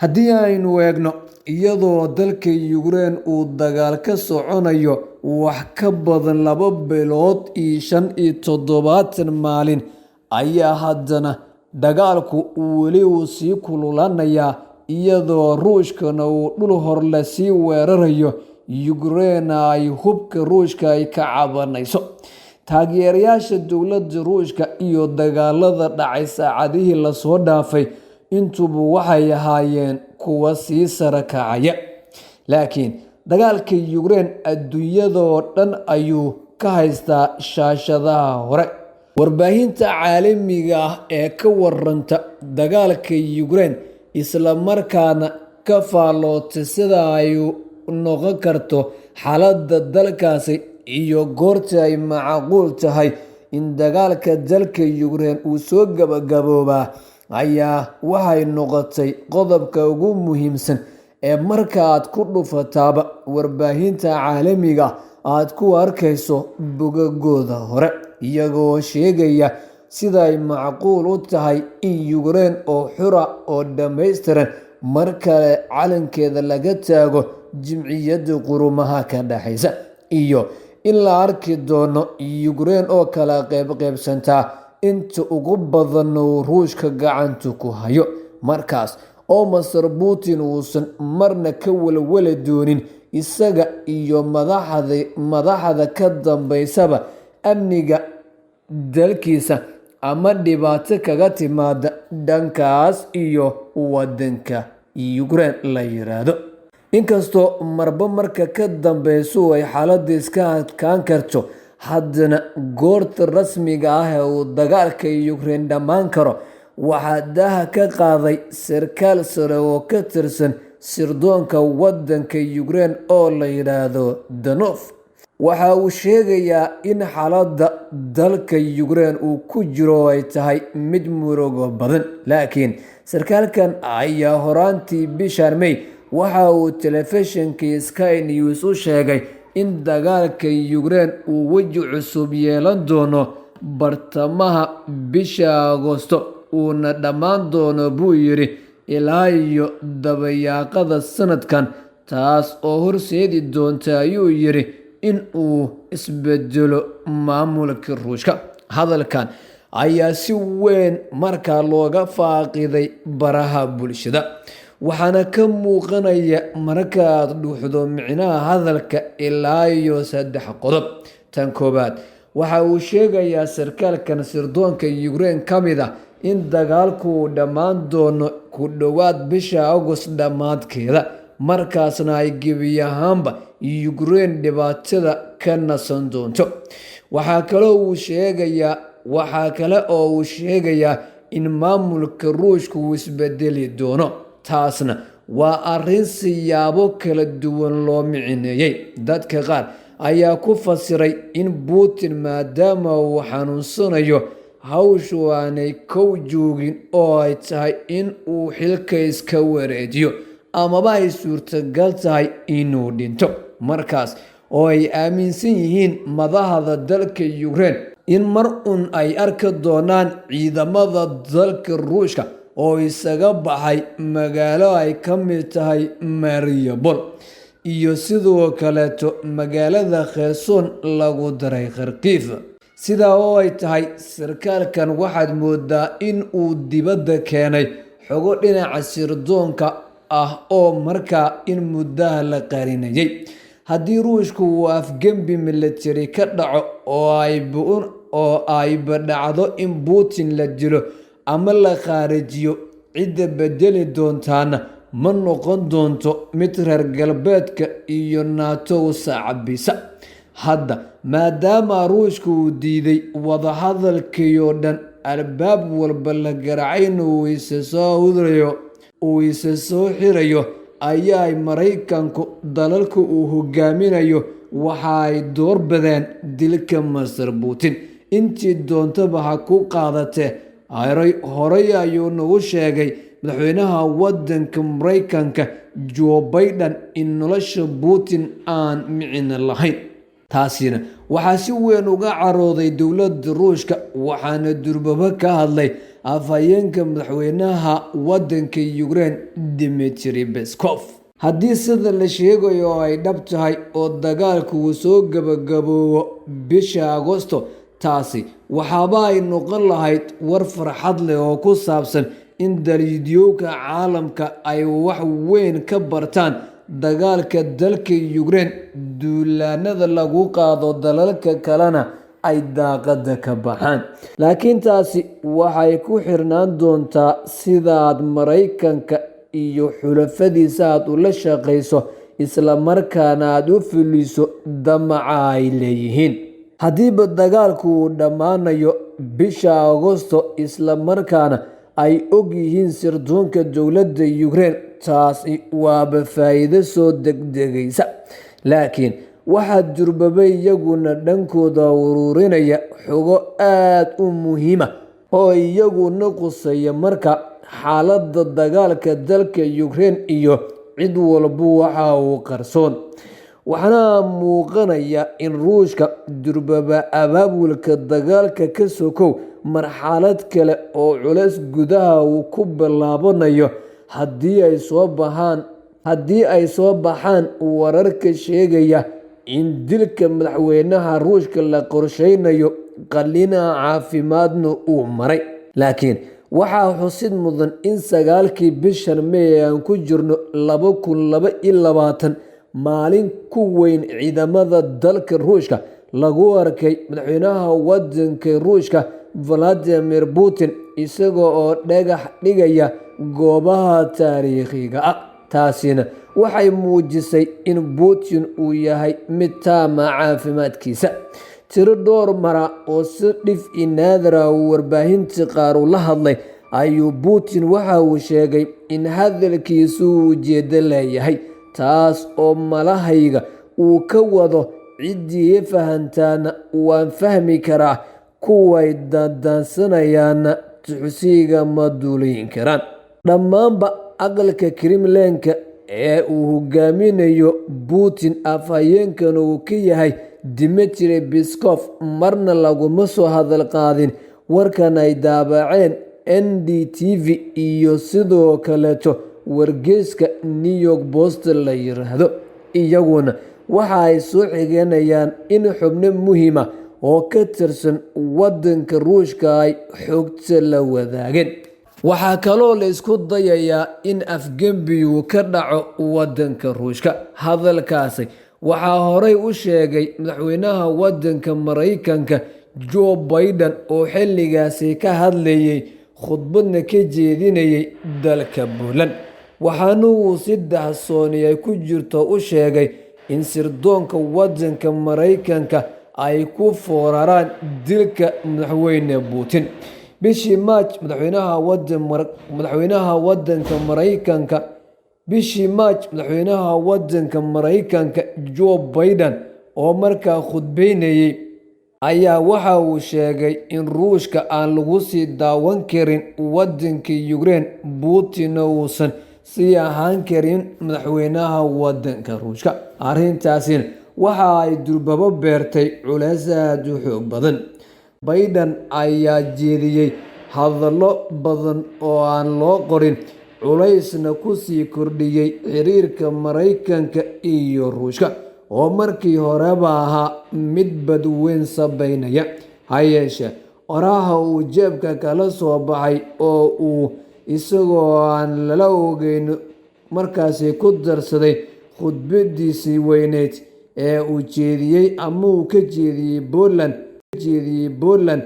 Haddii aynu eegno iyadoo dalka Ukraine uu dagaal ka soconayo wax ka badan 2 bilood iyo 75 maalin, ayaa haddana dagaalku weli sii kululaanayaa iyadoo Ruushkana uu dhul hor la sii weerarayo, Ukraine ay hubka Ruushka ay ka cabanayso. Taageerayaasha dowladda Ruushka iyo dagaalada dhacay saacadihii la soo dhaafay intuba waxay ahaayeen kuwa sii sare kacaya. Laakiin dagaalka Ukraine adduunyada oo dhan ayuu ka haystaa shaashadaha hore. Warbaahinta caalamiga ah ee ka waranta dagaalka Ukraine isla markaana ka faaloota sida ay u noqon karto xaaladda dalkaasi iyo goorta ay macquul tahay in dagaalka dalka Ukraine uu soo gabagaboobaa, ayaa waxay noqotay qodobka ugu muhiimsan ee marka aad ku dhufataaba warbaahinta caalamiga aad ku arkayso bogagooda hore, iyagoo sheegaya sida ay macquul u tahay in Ukraine oo xura oo dhammaystiran mar kale calankeeda laga taago Jimciyadda Quruumaha ka Dhaxaysa, iyo in la arki doono Ukraine oo kala qaybsanta inta ugu badan uu Ruushka gacanta ku hayo, markaas oo Masar Putin uusan marna ka walwali doonin isaga iyo madaxda ka dambeysaba amniga dalkiisa ama dhibaato kaga timaada dhankaas iyo wadanka Ukraine la yiraahdo. Inkastoo marba marka ka dambeyso ay xaaladda iska adkaan karto, haddana goorta rasmiga ah ee uu dagaalka Ukraine dhammaan karo waxaa daha ka qaaday sarkaal sare oo ka tirsan sirdoonka wadanka Ukraine oo la yiraahdo Danov. Waxa uu sheegayaa in xaaladda dalka Ukraine uu ku jiro ay tahay mid murugo badan. Laakiin sarkaalkan ayaa horaantii bishan May waxa uu telefishinka Sky News u sheegay in dagaalka Ukraine uu weji cusub yeelan doono bartamaha bisha Agoosto, uuna dhammaan doono buu yiri ilaa iyo dabayaaqada sanadkan, taas oo horseedi doonta ayuu yiri in uu isbedelo maamulka Ruushka. Hadalkan ayaa si weyn markaa looga faaqiday baraha bulshada, waxaana ka muuqanaya marka aad dhuuxdo micnaha hadalka ilaa iyo 3 qodob. Tan koobaad, waxa uu sheegayaa sarkaalkan sirdoonka Ukraine ka mid ah in dagaalku uu dhammaan doono ku dhowaad bisha Agost dhammaadkeeda, markaasna ay gebi ahaanba Ukraine dhibaatada ka nasan doonto. Waxaa kale oo uu sheegayaa in maamulka Ruushka uu isbedeli doono, taasna waa arrin siyaabo kala duwan loo micineeyay. Dadka qaar ayaa ku fasiray in Putin maadaama uu xanuunsanayo hawshu aanay kow joogin oo ay tahay in uu xilka iska wareejiyo amaba ay suurtagal tahay inuu dhinto, markaas oo ay aaminsan yihiin madaxda dalka Ukraine in mar ay arki doonaan ciidamada dalka Ruushka oo isaga baxay magaalo ay ka mid tahay Mariupol iyo sidoo kaleeto magaalada Kherson lagu daray Kharkiv. Sidaa oo ay tahay, sarkaalkan waxaad moodaa in uu dibadda keenay xogo dhinaca sirdoonka ah oo markaa in muddaha la qarinayay. Haddii Ruushku uu afgembi military ka dhaco oo ay dhacdo in Putin la dilo ama la khaarijiyo, cidda bedeli doontaana ma noqon doonto mid reer galbeedka iyo NATO u sacabisa. Hadda maadaama Ruushka uu diiday wadahadalkii oo dhan, albaab walba la garaacayna uu isa soo xirayo, ayaa Maraykanku dalalka uu hogaaminayo waxa ay doorbideen dilka Masar Putin. Intii doontaba ha ku qaadatee, horey ayuu nagu sheegay madaxweynaha wadanka Maraykanka Joe Biden in nolosha Putin aan micno lahayn. Taasina waxaa si weyn uga carooday dowladda Ruushka, waxaana durbaba ka hadlay afhayeenka madaxweynaha waddanka Ukraine Dmitry Peskov. Haddii sida la sheegayo ay dhab tahay oo dagaalku uu soo gabagaboobo bisha Agoosto, taasi waxaaba ay noqon lahayd war farxad leh oo ku saabsan in daliidyowga caalamka ay wax weyn ka bartaan dagaalka dalka Ukraine, duulaanada lagu qaado dalalka kalena ay daaqada ka baxaan. Laakiin taasi waxay ku xirnaan doontaa sida aad Maraykanka iyo xulafadiisa aad ula shaqayso, isla markaana aad u fuliso damaca ay leeyihiin. Haddiiba dagaalku uu dhammaanayo bisha Agoosto, isla markaana ay og yihiin sirdoonka dowladda Ukraine, taasi waaba faa'iido soo degdegaysa. Laakiin waxaa durbabay iyaguna dhankooda ururinaya xogo aad u muhiim ah oo iyaguna quseeya marka xaaladda dagaalka dalka Ukraine iyo cid walba waxa uu qarsoon. Waxaana muuqanaya in Ruushka durbaba abaabulka dagaalka ka sokow marxalad kale oo culays gudaha uu ku bilaabanayo haddii ay soo baxaan wararka sheegaya in dilka madaxweynaha Ruushka la qorsheynayo, qalliin caafimaadna uu maray. Laakiin waxaa xusid mudan in 9kii bishan May aan ku jirno 2022, maalin ku weyn ciidamada dalka Ruushka, lagu arkay madaxweynaha waddanka Ruushka Vladimir Putin isaga oo dhagax dhigaya goobaha taariikhiga ah. Taasina waxay muujisay in Putin uu yahay mid taama caafimaadkiisa. Tiro dhowr mar oo si dhif naadir ah uu warbaahinta qaar ula hadlay ayuu Putin waxa uu sheegay in hadalkiisu uu ujeedo leeyahay, taas oo malahayga uu ka wado ciddii fahantaana waan fahmi karaa, kuway daandaansanayana tuxsiga ma duulin karaan. Dhammaanba aqalka Kremlin-ka ee uu hogaaminayo Putin, afhayeenkana uu ka yahay Dmitry Peskov, marna laguma soo hadal qaadin warkan ay daabaceen NDTV iyo sidoo kaleeto wargeyska New York Post la yiraahdo. Iyaguna waxa ay soo xiganayaan in xubno muhiim ah oo ka tirsan waddanka Ruushka ay xogta la wadaageen. Waxaa kaloo la isku dayayaa in afgembigu ka dhaco waddanka Ruushka. Hadalkaasi waxaa horey u sheegay madaxweynaha waddanka Maraykanka Joe Biden oo xilligaasi ka hadlayay khudbadna ka jeedinayay dalka Poland. Waxaana uu si daahsooni ay ku jirto u sheegay in sirdoonka waddanka Maraykanka ay ku fooraraan dilka madaxweyne Putin. Bishii March, madaxweynaha waddanka Maraykanka Joe Biden oo markaa khudbeynayay ayaa waxa uu sheegay in Ruushka aan lagu sii daawan karin waddanka Ukraine, Putin uusan sii ahaan karin madaxweynaha waddanka Ruushka. Arrintaasina waxa ay durbaba beertay culays aad u xoog badan. Biden ayaa jeediyay hadallo badan oo aan loo qorin, culaysna ku sii kordhiyay xiriirka Maraykanka iyo Ruushka oo markii horeba ahaa mid badweyn sabaynaya. Ha yeeshee, oraha uu jeebka kala soo baxay oo uu isagoo aan lala ogeyn markaasi ku darsaday khudbadiisii weyneyd ee uu jeediyey ama uu ka jeediyey Poland